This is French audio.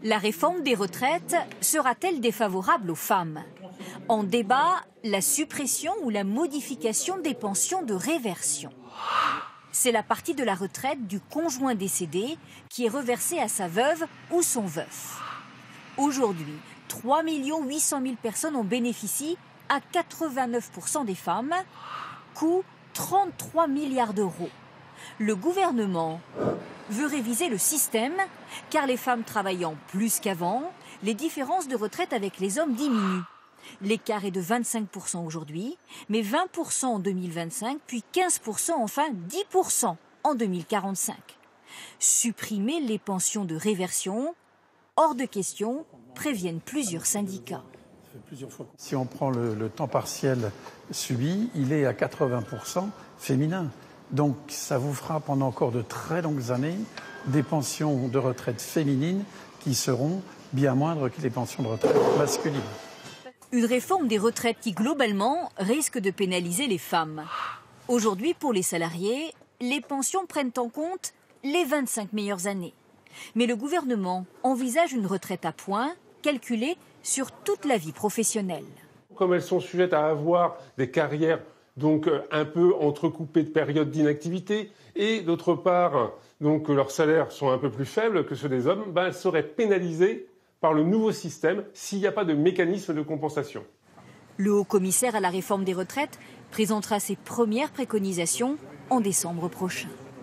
La réforme des retraites sera-t-elle défavorable aux femmes? En débat, la suppression ou la modification des pensions de réversion. C'est la partie de la retraite du conjoint décédé qui est reversée à sa veuve ou son veuf. Aujourd'hui, 3 800 000 personnes en bénéficient, à 89% des femmes. Coût 33 milliards d'euros. Le gouvernement veut réviser le système, car les femmes travaillant plus qu'avant, les différences de retraite avec les hommes diminuent. L'écart est de 25% aujourd'hui, mais 20% en 2025, puis 15%, enfin 10% en 2045. Supprimer les pensions de réversion, hors de question, préviennent plusieurs syndicats. Si on prend le temps partiel subi, il est à 80% féminin. Donc ça vous fera pendant encore de très longues années des pensions de retraite féminines qui seront bien moindres que les pensions de retraite masculines. Une réforme des retraites qui, globalement, risque de pénaliser les femmes. Aujourd'hui, pour les salariés, les pensions prennent en compte les 25 meilleures années. Mais le gouvernement envisage une retraite à points, calculée sur toute la vie professionnelle. Comme elles sont sujettes à avoir des carrières donc un peu entrecoupées de périodes d'inactivité et d'autre part donc leurs salaires sont un peu plus faibles que ceux des hommes, elles seraient pénalisées par le nouveau système s'il n'y a pas de mécanisme de compensation. Le haut-commissaire à la réforme des retraites présentera ses premières préconisations en décembre prochain.